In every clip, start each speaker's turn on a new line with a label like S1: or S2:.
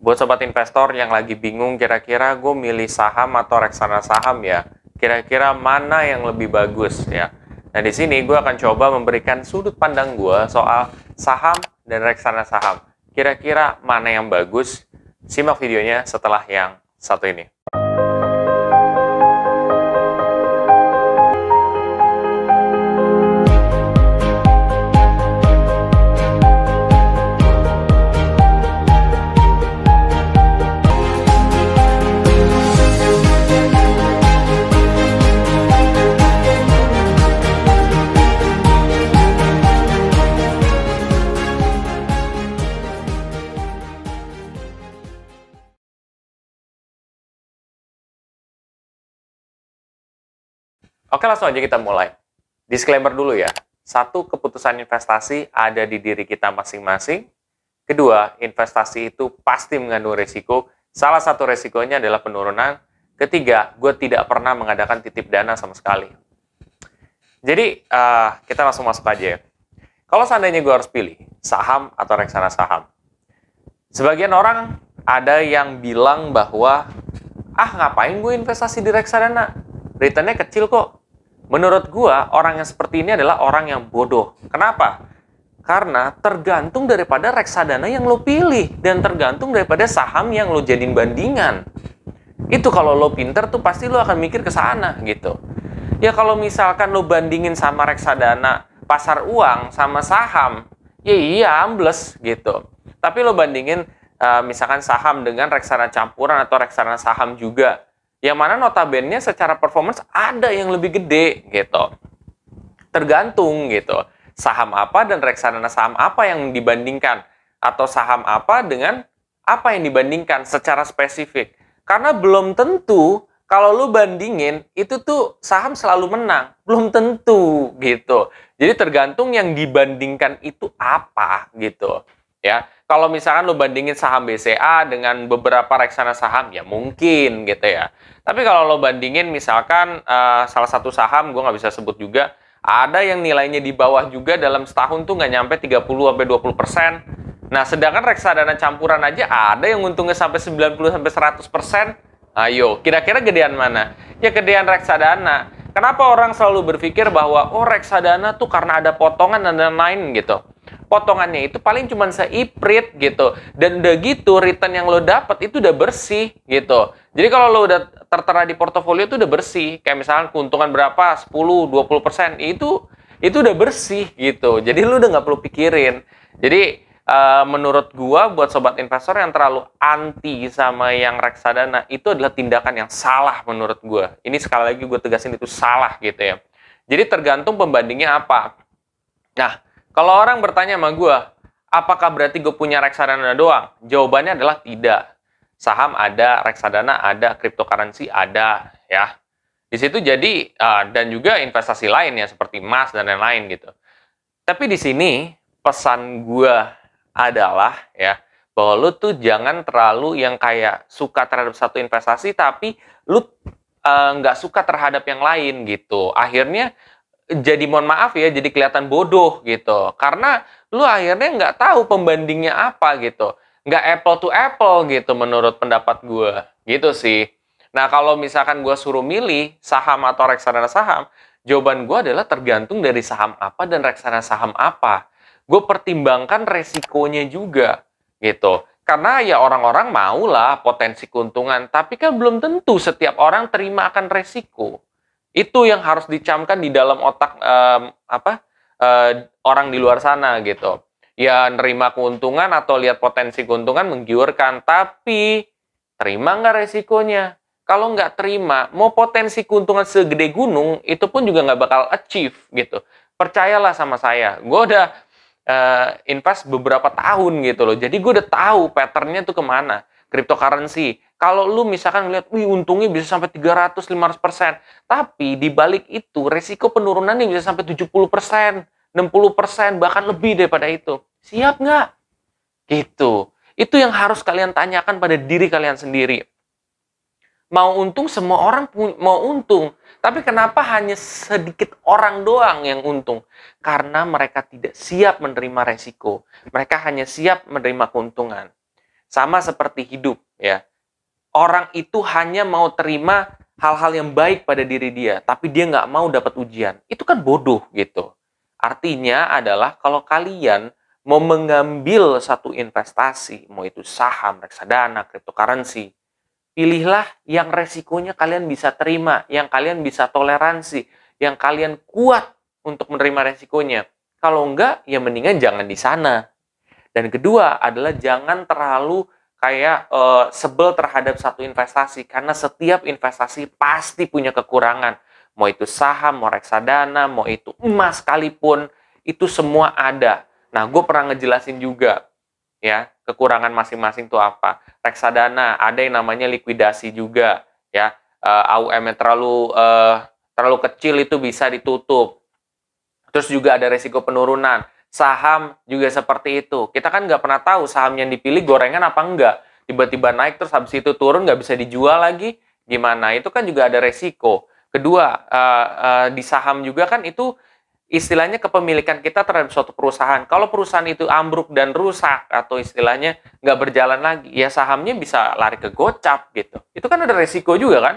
S1: Buat sobat investor yang lagi bingung kira-kira gue milih saham atau reksadana saham ya, kira-kira mana yang lebih bagus ya. Nah di sini gue akan coba memberikan sudut pandang gue soal saham dan reksadana saham. Kira-kira mana yang bagus? Simak videonya setelah yang satu ini. Oke, langsung aja kita mulai. Disclaimer dulu ya. Satu, keputusan investasi ada di diri kita masing-masing. Kedua, investasi itu pasti mengandung risiko. Salah satu risikonya adalah penurunan. Ketiga, gue tidak pernah mengadakan titip dana sama sekali. Jadi, kita langsung masuk aja ya. Kalau seandainya gue harus pilih, saham atau reksadana saham. Sebagian orang ada yang bilang bahwa, ngapain gue investasi di reksadana? Returnnya kecil kok. Menurut gua, orang yang seperti ini adalah orang yang bodoh. Kenapa? Karena tergantung daripada reksadana yang lo pilih dan tergantung daripada saham yang lo jadiin bandingan. Itu kalau lo pinter tuh pasti lo akan mikir ke sana gitu. Ya kalau misalkan lo bandingin sama reksadana pasar uang sama saham, ya iya ambles gitu. Tapi lo bandingin misalkan saham dengan reksadana campuran atau reksadana saham juga. Yang mana notabene secara performance ada yang lebih gede gitu. Tergantung gitu. Saham apa dan reksadana saham apa yang dibandingkan. Atau saham apa dengan apa yang dibandingkan secara spesifik. Karena belum tentu kalau lu bandingin itu tuh saham selalu menang. Belum tentu gitu. Jadi tergantung yang dibandingkan itu apa gitu. Ya, kalau misalkan lo bandingin saham BCA dengan beberapa reksadana saham, ya mungkin gitu ya. Tapi kalau lo bandingin misalkan salah satu saham, gue nggak bisa sebut juga, ada yang nilainya di bawah juga dalam setahun tuh nggak nyampe 30-20%. Nah, sedangkan reksadana campuran aja ada yang untungnya sampai 90-100%. Ayo, kira-kira gedean mana? Ya gedean reksadana. Kenapa orang selalu berpikir bahwa, reksadana tuh karena ada potongan dan lain-lain gitu. Potongannya itu paling cuma seiprit gitu. Dan udah gitu return yang lo dapat itu udah bersih gitu. Jadi kalau lo udah tertera di portofolio itu udah bersih. Kayak misalnya keuntungan berapa 10-20% itu udah bersih gitu. Jadi lo udah nggak perlu pikirin. Jadi menurut gua buat sobat investor yang terlalu anti sama yang reksadana itu adalah tindakan yang salah menurut gua. Ini sekali lagi gua tegasin itu salah gitu ya. Jadi tergantung pembandingnya apa. Nah, kalau orang bertanya sama gue, apakah berarti gue punya reksadana doang? Jawabannya adalah tidak. Saham ada, reksadana ada, cryptocurrency ada, ya. Di situ jadi, dan juga investasi lain ya, seperti emas dan lain-lain gitu. Tapi di sini, pesan gue adalah, ya, bahwa lu tuh jangan terlalu yang kayak suka terhadap satu investasi, tapi lu nggak suka terhadap yang lain gitu. Akhirnya, jadi mohon maaf ya, jadi kelihatan bodoh gitu. Karena lu akhirnya nggak tahu pembandingnya apa gitu. Nggak apple to apple gitu menurut pendapat gue. Gitu sih. Nah kalau misalkan gue suruh milih saham atau reksadana saham, jawaban gue adalah tergantung dari saham apa dan reksadana saham apa. Gue pertimbangkan resikonya juga gitu. Karena ya orang-orang maulah potensi keuntungan, tapi kan belum tentu setiap orang terima akan resiko. Itu yang harus dicamkan di dalam otak orang di luar sana gitu. Ya nerima keuntungan atau lihat potensi keuntungan menggiurkan, tapi terima nggak resikonya? Kalau nggak terima, mau potensi keuntungan segede gunung, itu pun juga nggak bakal achieve gitu. Percayalah sama saya, gue udah invest beberapa tahun gitu loh. Jadi gue udah tahu patternnya tuh kemana. Cryptocurrency. Kalau lu misalkan ngeliat, untungnya bisa sampai 300-500%. Tapi di balik itu, resiko penurunannya bisa sampai 70%, 60%, bahkan lebih daripada itu. Siap nggak? Gitu. Itu yang harus kalian tanyakan pada diri kalian sendiri. Mau untung, semua orang mau untung. Tapi kenapa hanya sedikit orang doang yang untung? Karena mereka tidak siap menerima resiko. Mereka hanya siap menerima keuntungan. Sama seperti hidup, ya. Orang itu hanya mau terima hal-hal yang baik pada diri dia, tapi dia nggak mau dapat ujian. Itu kan bodoh, gitu. Artinya adalah kalau kalian mau mengambil satu investasi, mau itu saham, reksadana, cryptocurrency, pilihlah yang resikonya kalian bisa terima, yang kalian bisa toleransi, yang kalian kuat untuk menerima resikonya. Kalau enggak, ya mendingan jangan di sana. Dan kedua adalah jangan terlalu kayak sebel terhadap satu investasi, karena setiap investasi pasti punya kekurangan. Mau itu saham, mau reksadana, mau itu emas sekalipun, itu semua ada. Nah, gue pernah ngejelasin juga, ya, kekurangan masing-masing itu apa. Reksadana ada yang namanya likuidasi juga, ya. AUM-nya terlalu kecil itu bisa ditutup. Terus juga ada resiko penurunan. Saham juga seperti itu. Kita kan nggak pernah tahu saham yang dipilih gorengan apa enggak. Tiba-tiba naik terus habis itu turun nggak bisa dijual lagi. Gimana? Itu kan juga ada resiko. Kedua, di saham juga kan itu istilahnya kepemilikan kita terhadap suatu perusahaan. Kalau perusahaan itu ambruk dan rusak atau istilahnya nggak berjalan lagi, ya sahamnya bisa lari ke gocap gitu. Itu kan ada resiko juga kan.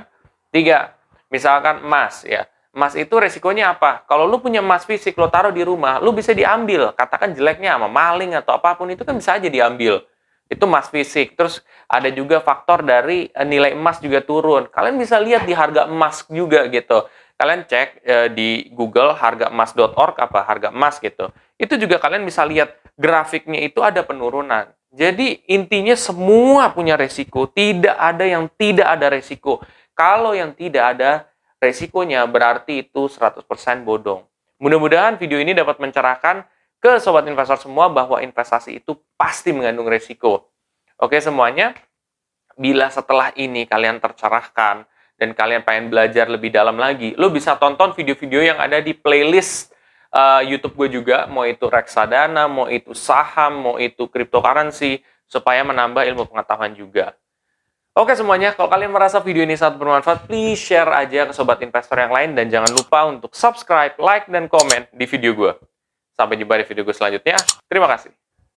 S1: Tiga, misalkan emas ya. Emas itu resikonya apa? Kalau lu punya emas fisik, lo taruh di rumah, lu bisa diambil. Katakan jeleknya sama maling atau apapun, itu kan bisa aja diambil. Itu emas fisik. Terus ada juga faktor dari nilai emas juga turun. Kalian bisa lihat di harga emas juga gitu. Kalian cek di Google hargaemas.org apa harga emas gitu. Itu juga kalian bisa lihat grafiknya itu ada penurunan. Jadi intinya semua punya resiko. Tidak ada yang tidak ada resiko. Kalau yang tidak ada resikonya berarti itu 100% bodong. Mudah-mudahan video ini dapat mencerahkan ke sobat investor semua bahwa investasi itu pasti mengandung resiko. Oke semuanya, bila setelah ini kalian tercerahkan dan kalian pengen belajar lebih dalam lagi, lo bisa tonton video-video yang ada di playlist YouTube gue juga, mau itu reksadana, mau itu saham, mau itu cryptocurrency, supaya menambah ilmu pengetahuan juga. Oke semuanya, kalau kalian merasa video ini sangat bermanfaat, please share aja ke sobat investor yang lain dan jangan lupa untuk subscribe, like, dan komen di video gue. Sampai jumpa di video gue selanjutnya. Terima kasih.